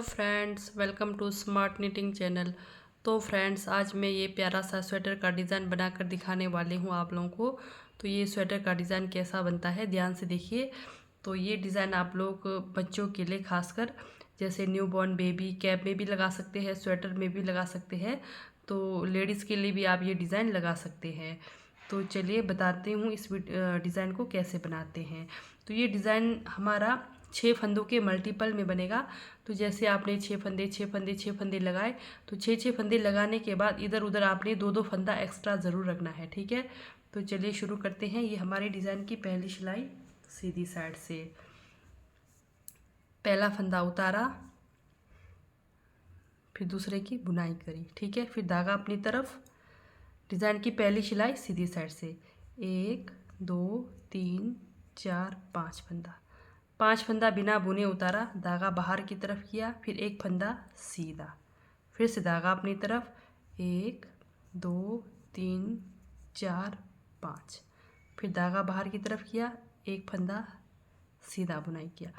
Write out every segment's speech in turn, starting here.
Friends, welcome to smart knitting channel. तो friends, आज मैं ये प्यारा सा स्वेटर का डिज़ाइन बनाकर दिखाने वाली हूँ आप लोगों को। तो ये स्वेटर का डिज़ाइन कैसा बनता है ध्यान से देखिए। तो ये डिज़ाइन आप लोग बच्चों के लिए खासकर जैसे न्यू बॉर्न बेबी कैप में भी लगा सकते हैं, स्वेटर में भी लगा सकते हैं। तो लेडीज़ के लिए भी आप ये डिज़ाइन लगा सकते हैं। तो चलिए बताती हूँ इस डिज़ाइन को कैसे बनाते हैं। तो ये डिज़ाइन हमारा 6 फंदों के मल्टीपल में बनेगा। तो जैसे आपने 6 फंदे लगाए, तो 6 फंदे लगाने के बाद इधर उधर आपने 2 फंदा एक्स्ट्रा ज़रूर रखना है, ठीक है। तो चलिए शुरू करते हैं। ये हमारे डिज़ाइन की पहली सिलाई सीधी साइड से पहला फंदा उतारा, फिर दूसरे की बुनाई करी, ठीक है। फिर धागा अपनी तरफ, डिज़ाइन की पहली सिलाई सीधी साइड से 1 2 3 4 5 फंदा, 5 फंदा बिना बुने उतारा, धागा बाहर की तरफ किया, फिर एक फंदा सीधा, फिर से धागा अपनी तरफ 1 2 3 4 5, फिर धागा बाहर की तरफ किया, एक फंदा सीधा बुनाई किया।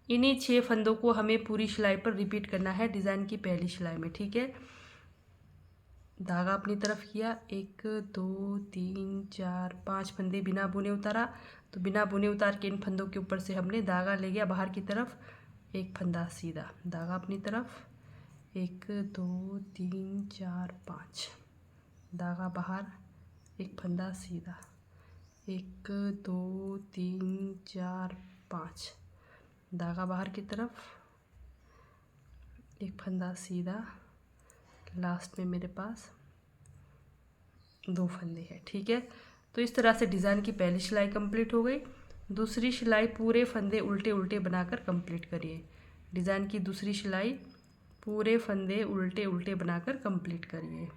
इन्हीं 6 फंदों को हमें पूरी सिलाई पर रिपीट करना है डिज़ाइन की पहली सिलाई में, ठीक है। धागा अपनी तरफ किया, 1 2 3 4 5 फंदे बिना बुने उतारा। तो बिना बुने उतार के इन फंदों के ऊपर से हमने धागा ले गया बाहर की तरफ, एक फंदा सीधा, धागा अपनी तरफ 1 2 3 4 5, धागा बाहर, एक फंदा सीधा, 1 2 3 4 5, धागा बाहर की तरफ, एक फंदा सीधा, लास्ट में मेरे पास 2 फंदे हैं, ठीक है। तो इस तरह से डिज़ाइन की पहली सिलाई कंप्लीट हो गई। दूसरी सिलाई पूरे फंदे उल्टे उल्टे बनाकर कंप्लीट करिए। डिज़ाइन की दूसरी सिलाई पूरे फंदे उल्टे उल्टे बनाकर कंप्लीट करिए।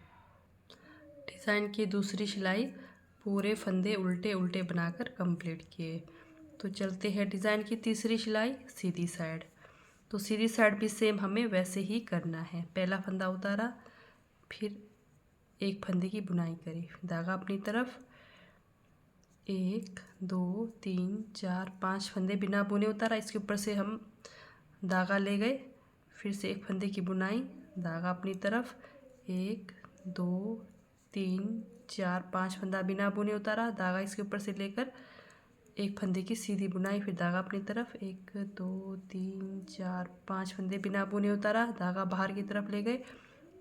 डिज़ाइन की दूसरी सिलाई पूरे फंदे उल्टे उल्टे बनाकर कंप्लीट किए। तो चलते हैं डिज़ाइन की तीसरी सिलाई सीधी साइड। तो सीधी साइड भी सेम हमें वैसे ही करना है। पहला फंदा उतारा, फिर एक फंदे की बुनाई करी, धागा अपनी तरफ 1 2 3 4 5 फंदे बिना बुने उतारा, इसके ऊपर से हम धागा ले गए, फिर से एक फंदे की बुनाई, धागा अपनी तरफ 1 2 3 4 5 फंदा बिना बुने उतारा, धागा इसके ऊपर से लेकर एक फंदे की सीधी बुनाई, फिर धागा अपनी तरफ 1 2 3 4 5 फंदे बिना बुने उतारा, धागा बाहर की तरफ ले गए,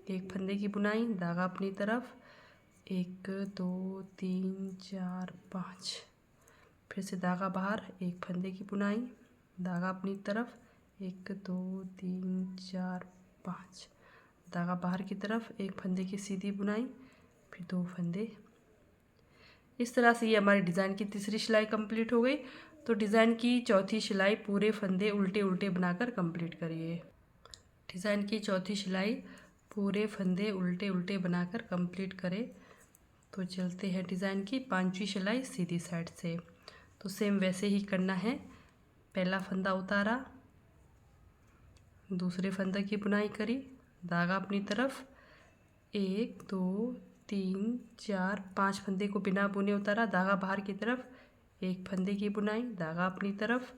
एक फंदे की बुनाई, धागा अपनी तरफ 1 2 3 4 5, फिर से धागा बाहर, एक फंदे की बुनाई, धागा अपनी तरफ 1 2 3 4 5, धागा बाहर की तरफ, एक फंदे की सीधी बुनाई, फिर 2 फंदे। इस तरह से ये हमारी डिज़ाइन की तीसरी सिलाई कंप्लीट हो गई। तो डिज़ाइन की चौथी सिलाई पूरे फंदे उल्टे उल्टे बनाकर कंप्लीट करिए। डिज़ाइन की चौथी सिलाई पूरे फंदे उल्टे उल्टे बनाकर कंप्लीट करें। तो चलते हैं डिज़ाइन की पांचवी सिलाई सीधी साइड से। तो सेम वैसे ही करना है। पहला फंदा उतारा, दूसरे फंदे की बुनाई करी, धागा अपनी तरफ 1 2 3 4 5 फंदे को बिना बुने उतारा, धागा बाहर की तरफ, एक फंदे की बुनाई, धागा अपनी तरफ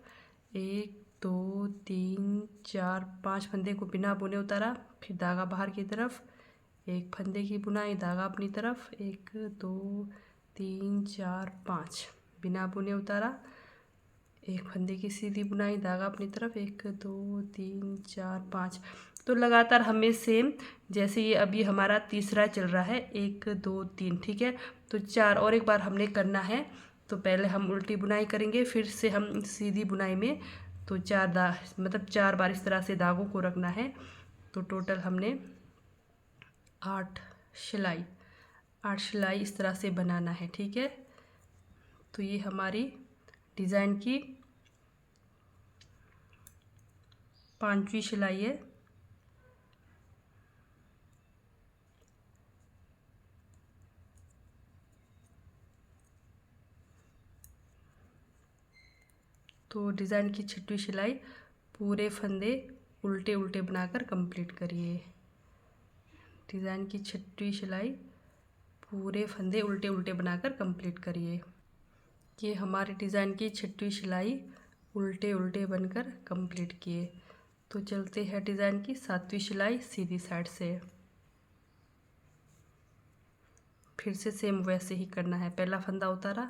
1 2 3 4 5 फंदे को बिना बुने उतारा, फिर धागा बाहर की तरफ, एक फंदे की बुनाई, धागा अपनी तरफ 1 2 3 4 5 बिना बुने उतारा, एक फंदे की सीधी बुनाई, धागा अपनी तरफ 1 2 3 4 5। तो लगातार हमें सेम जैसे ये अभी हमारा तीसरा चल रहा है 1 2 3, ठीक है। तो 4 और एक बार हमने करना है। तो पहले हम उल्टी बुनाई करेंगे, फिर से हम सीधी बुनाई में तो 4 बार इस तरह से धागों को रखना है। तो टोटल हमने 8 सिलाई इस तरह से बनाना है, ठीक है। तो ये हमारी डिज़ाइन की पांचवी सिलाई है। तो डिज़ाइन की छठवीं सिलाई पूरे फंदे उल्टे उल्टे बनाकर कंप्लीट करिए। डिज़ाइन की छठवीं सिलाई पूरे फंदे उल्टे उल्टे बनाकर कंप्लीट करिए। ये हमारे डिज़ाइन की छठवीं सिलाई उल्टे उल्टे बनकर कंप्लीट किए। तो चलते हैं डिज़ाइन की 7वीं सिलाई सीधी साइड से। फिर से सेम वैसे ही करना है, पहला फंदा उतारा,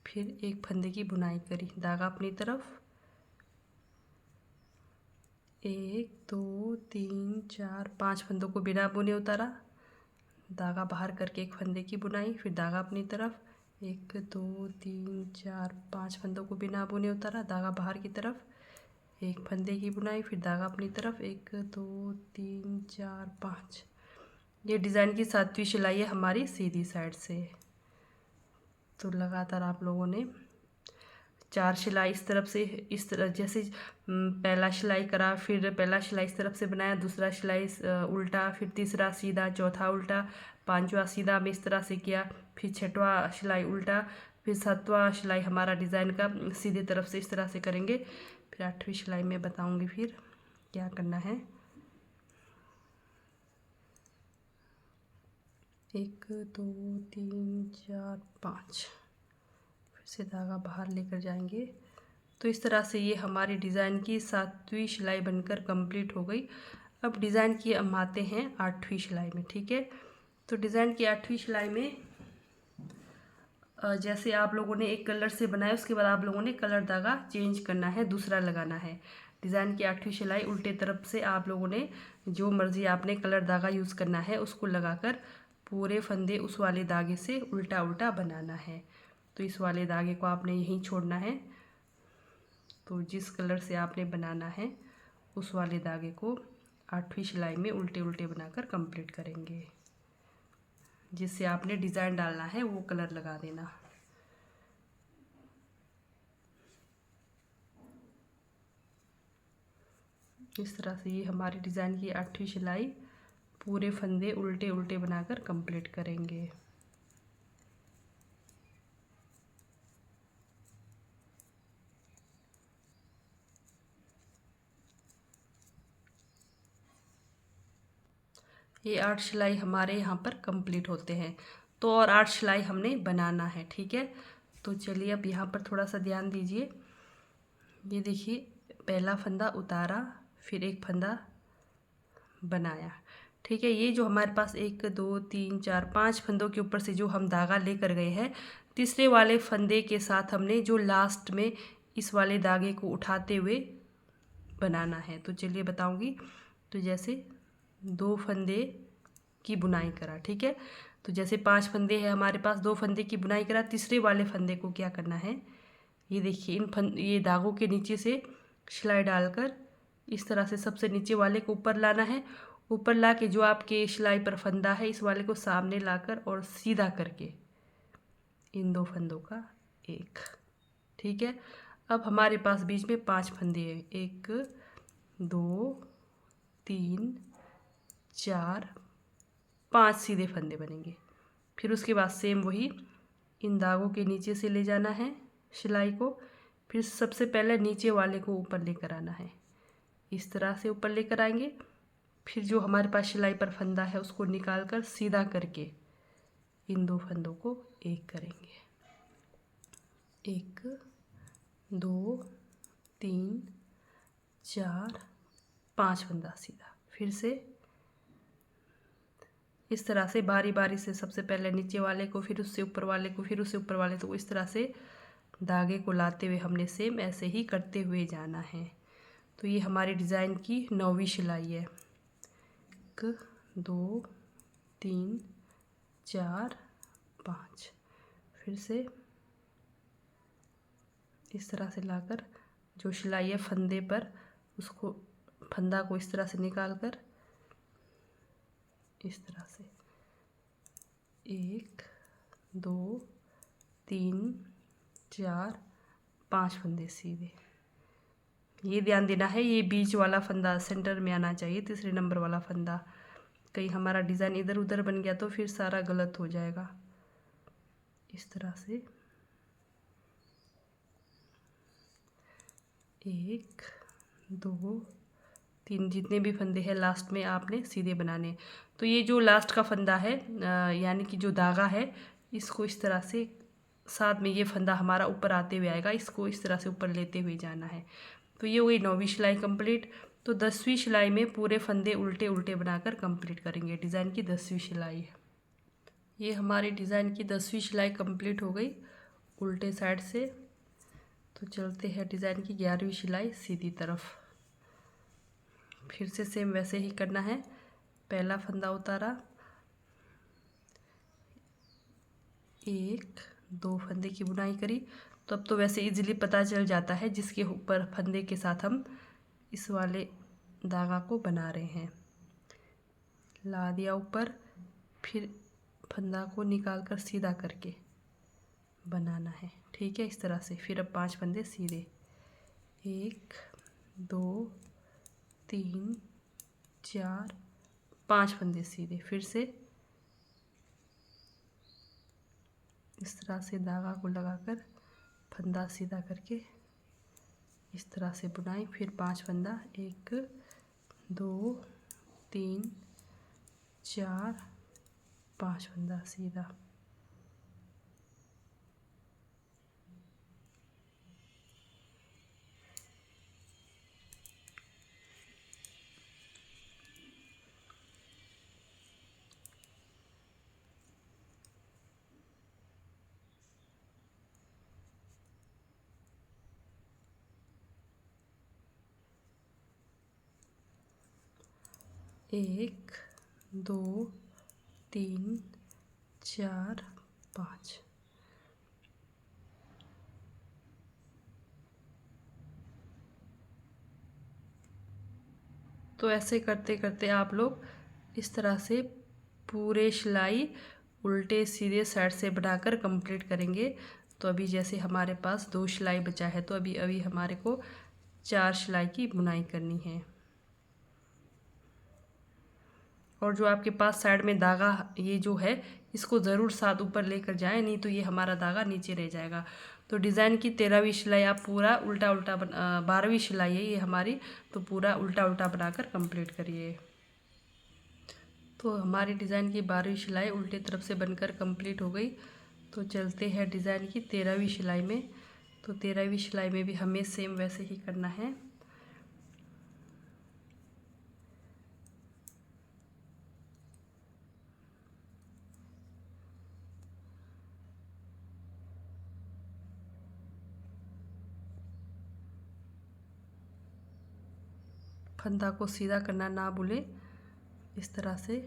फिर एक फंदे की बुनाई करी, धागा अपनी तरफ, 1 2 3 4 5 फंदों को बिना बुने उतारा, धागा बाहर करके एक फंदे की बुनाई, फिर धागा अपनी तरफ, 1 2 3 4 5 फंदों को बिना बुने उतारा, धागा बाहर की तरफ, एक फंदे की बुनाई, फिर धागा अपनी तरफ, 1 2 3 4 5। ये डिज़ाइन की 7वीं सिलाई है हमारी सीधी साइड से। तो लगातार आप लोगों ने 4 सिलाई इस तरफ से, इस तरह जैसे पहला सिलाई करा, फिर पहला सिलाई इस तरफ से बनाया, दूसरा सिलाई उल्टा, फिर तीसरा सीधा, चौथा उल्टा, पांचवा सीधा में इस तरह से किया, फिर छठवां सिलाई उल्टा, फिर 7वां सिलाई हमारा डिज़ाइन का सीधे तरफ से इस तरह से करेंगे। फिर 8वीं सिलाई में बताऊंगी फिर क्या करना है। 1 2 3 4 5, फिर से धागा बाहर लेकर जाएंगे। तो इस तरह से ये हमारी डिज़ाइन की 7वीं सिलाई बनकर कंप्लीट हो गई। अब डिज़ाइन की हम आते हैं 8वीं सिलाई में, ठीक है। तो डिज़ाइन की 8वीं सिलाई में जैसे आप लोगों ने एक कलर से बनाया, उसके बाद आप लोगों ने कलर धागा चेंज करना है, दूसरा लगाना है। डिज़ाइन की 8वीं सिलाई उल्टे तरफ से आप लोगों ने जो मर्जी आपने कलर धागा यूज़ करना है उसको लगाकर पूरे फंदे उस वाले धागे से उल्टा उल्टा बनाना है। तो इस वाले धागे को आपने यहीं छोड़ना है। तो जिस कलर से आपने बनाना है उस वाले धागे को 8वीं सिलाई में उल्टे उल्टे बनाकर कंप्लीट करेंगे। जिससे आपने डिज़ाइन डालना है वो कलर लगा देना। इस तरह से ये हमारी डिज़ाइन की 8वीं सिलाई पूरे फंदे उल्टे उल्टे बनाकर कंप्लीट करेंगे। ये 8 सिलाई हमारे यहाँ पर कंप्लीट होते हैं। तो और 8 सिलाई हमने बनाना है, ठीक है। तो चलिए अब यहाँ पर थोड़ा सा ध्यान दीजिए। ये देखिए, पहला फंदा उतारा, फिर एक फंदा बनाया, ठीक है। ये जो हमारे पास 1 2 3 4 5 फंदों के ऊपर से जो हम धागा लेकर गए हैं, तीसरे वाले फंदे के साथ हमने जो लास्ट में इस वाले धागे को उठाते हुए बनाना है। तो चलिए बताऊंगी। तो जैसे 2 फंदे की बुनाई करा, ठीक है। तो जैसे 5 फंदे हैं हमारे पास, 2 फंदे की बुनाई करा, तीसरे वाले फंदे को क्या करना है, ये देखिए ये धागों के नीचे से सिलाई डालकर इस तरह से सबसे नीचे वाले को ऊपर लाना है। ऊपर ला के जो आपके सिलाई पर फंदा है इस वाले को सामने लाकर और सीधा करके इन 2 फंदों का एक, ठीक है। अब हमारे पास बीच में 5 फंदे हैं, 1 2 3 4 5 सीधे फंदे बनेंगे। फिर उसके बाद सेम वही इन धागों के नीचे से ले जाना है सिलाई को, फिर सबसे पहले नीचे वाले को ऊपर लेकर आना है, इस तरह से ऊपर लेकर आएंगे। फिर जो हमारे पास सिलाई पर फंदा है उसको निकाल कर सीधा करके इन 2 फंदों को एक करेंगे, 1 2 3 4 5 फंदा सीधा। फिर से इस तरह से बारी बारी से सबसे पहले नीचे वाले को, फिर उससे ऊपर वाले को, फिर उससे ऊपर वाले, तो इस तरह से धागे को लाते हुए हमने सेम ऐसे ही करते हुए जाना है। तो ये हमारी डिज़ाइन की 9वीं सिलाई है। 1 2 3 4 5, फिर से इस तरह से लाकर जो सिलाई है फंदे पर, उसको फंदा को इस तरह से निकाल कर इस तरह से 1 2 3 4 5 फंदे सीधे। ये ध्यान देना है, ये बीच वाला फंदा सेंटर में आना चाहिए, तीसरे नंबर वाला फंदा। कहीं हमारा डिज़ाइन इधर उधर बन गया तो फिर सारा गलत हो जाएगा। इस तरह से 1 2 3 जितने भी फंदे हैं लास्ट में आपने सीधे बनाने। तो ये जो लास्ट का फंदा है यानी कि जो धागा है, इसको इस तरह से साथ में ये फंदा हमारा ऊपर आते हुए आएगा, इसको इस तरह से ऊपर लेते हुए जाना है। तो ये हुई 9वीं सिलाई कंप्लीट। तो 10वीं सिलाई में पूरे फंदे उल्टे उल्टे बनाकर कंप्लीट करेंगे। डिज़ाइन की 10वीं सिलाई, ये हमारी डिज़ाइन की 10वीं सिलाई कंप्लीट हो गई उल्टे साइड से। तो चलते हैं डिज़ाइन की 11वीं सिलाई सीधी तरफ। फिर से सेम वैसे ही करना है। पहला फंदा उतारा, 1 2 फंदे की बुनाई करी। तो अब तो वैसे इजीली पता चल जाता है जिसके ऊपर फंदे के साथ हम इस वाले धागा को बना रहे हैं। ला दिया ऊपर, फिर फंदा को निकाल कर सीधा करके बनाना है। ठीक है, इस तरह से। फिर अब 5 फंदे सीधे, 1 2 3 4 5 फंदे सीधे। फिर से इस तरह से धागा को लगाकर फंदा सीधा करके इस तरह से बुनाई। फिर 5 फंदा, 1 2 3 4 5 फंदा सीधा। एक 2 3 4 5। तो ऐसे करते करते आप लोग इस तरह से पूरे सिलाई उल्टे सीधे साइड से बनाकर कंप्लीट करेंगे। तो अभी जैसे हमारे पास 2 सिलाई बचा है, तो अभी हमारे को 4 सिलाई की बुनाई करनी है। और जो आपके पास साइड में धागा ये जो है, इसको ज़रूर साथ ऊपर लेकर जाएं, नहीं तो ये हमारा धागा नीचे रह जाएगा। तो डिज़ाइन की 13वीं सिलाई आप पूरा उल्टा उल्टा 12वीं सिलाई है ये हमारी, तो पूरा उल्टा उल्टा बनाकर कंप्लीट करिए। तो हमारी डिज़ाइन की 12वीं सिलाई उल्टे तरफ से बनकर कंप्लीट हो गई। तो चलते हैं डिज़ाइन की 13वीं सिलाई में। तो 13वीं सिलाई में भी हमें सेम वैसे ही करना है। फंदा को सीधा करना ना भूलें, इस तरह से।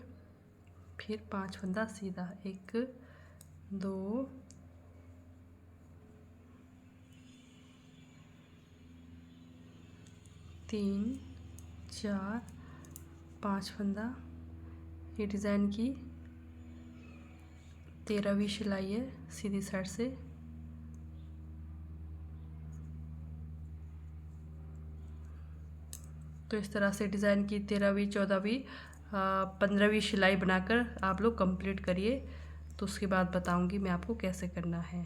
फिर 5 फंदा सीधा, 1 2 3 4 5 फंदा। ये डिज़ाइन की 13वीं सिलाई है सीधी साइड से। तो इस तरह से डिज़ाइन की 13वीं 14वीं 15वीं सिलाई बनाकर आप लोग कंप्लीट करिए। तो उसके बाद बताऊंगी मैं आपको कैसे करना है।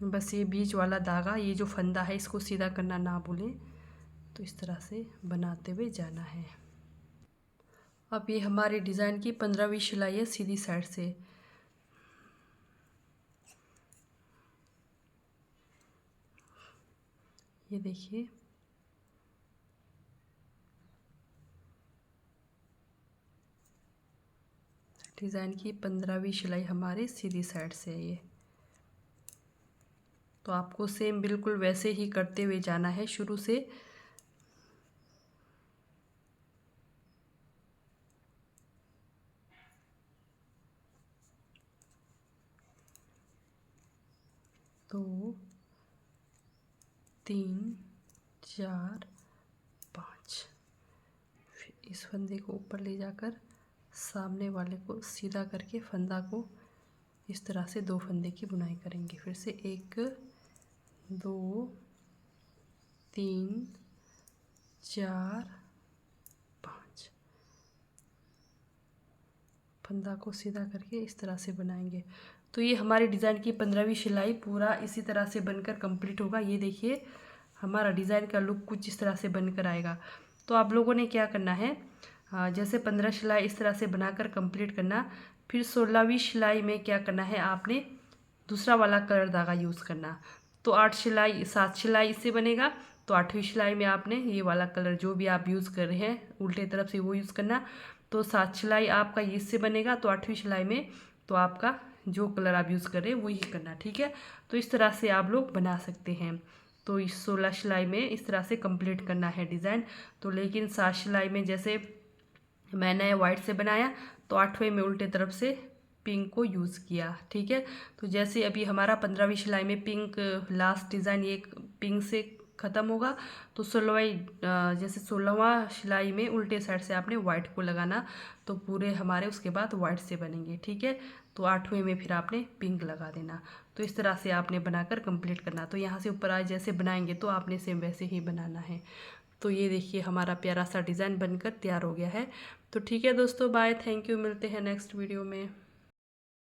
बस ये बीच वाला धागा, ये जो फंदा है, इसको सीधा करना ना भूलें। तो इस तरह से बनाते हुए जाना है। अब ये हमारे डिज़ाइन की 15वीं सिलाई है सीधी साइड से। ये देखिए, डिज़ाइन की 15वीं सिलाई हमारी सीधी साइड से है ये। तो आपको सेम बिल्कुल वैसे ही करते हुए जाना है शुरू से। दो 3 4 5। फिर इस फंदे को ऊपर ले जाकर सामने वाले को सीधा करके फंदा को इस तरह से 2 फंदे की बुनाई करेंगे। फिर से 1 2 3 4 5। फंदा को सीधा करके इस तरह से बनाएंगे। तो ये हमारी डिज़ाइन की 15वीं सिलाई पूरा इसी तरह से बनकर कंप्लीट होगा। ये देखिए, हमारा डिज़ाइन का लुक कुछ इस तरह से बनकर आएगा। तो आप लोगों ने क्या करना है, जैसे 15 सिलाई इस तरह से बनाकर कंप्लीट करना। फिर 16वीं सिलाई में क्या करना है, आपने दूसरा वाला कलर धागा यूज़ करना। तो 8 सिलाई 7 सिलाई इससे बनेगा। तो 8वीं सिलाई में आपने ये वाला कलर जो भी आप यूज़ कर रहे हैं उल्टे तरफ से वो यूज़ करना। तो 7 सिलाई आपका इससे बनेगा, तो 8वीं सिलाई में तो आपका जो कलर आप यूज़ कर रहे हैं वही करना, ठीक है। तो इस तरह से आप लोग बना सकते हैं। तो इस 16 सिलाई में इस तरह से कंप्लीट करना है डिज़ाइन। तो लेकिन 7 सिलाई में जैसे मैंने वाइट से बनाया तो 8वें में उल्टे तरफ से पिंक को यूज़ किया, ठीक है। तो जैसे अभी हमारा 15वीं सिलाई में पिंक लास्ट डिज़ाइन ये पिंक से ख़त्म होगा, तो 16वां सिलाई में उल्टे साइड से आपने वाइट को लगाना, तो पूरे हमारे उसके बाद वाइट से बनेंगे, ठीक है। तो 8वें में फिर आपने पिंक लगा देना। तो इस तरह से आपने बनाकर कंप्लीट करना। तो यहाँ से ऊपर आज जैसे बनाएंगे तो आपने सेम वैसे ही बनाना है। तो ये देखिए हमारा प्यारा सा डिज़ाइन बनकर तैयार हो गया है। तो ठीक है दोस्तों, बाय, थैंक यू, मिलते हैं नेक्स्ट वीडियो में।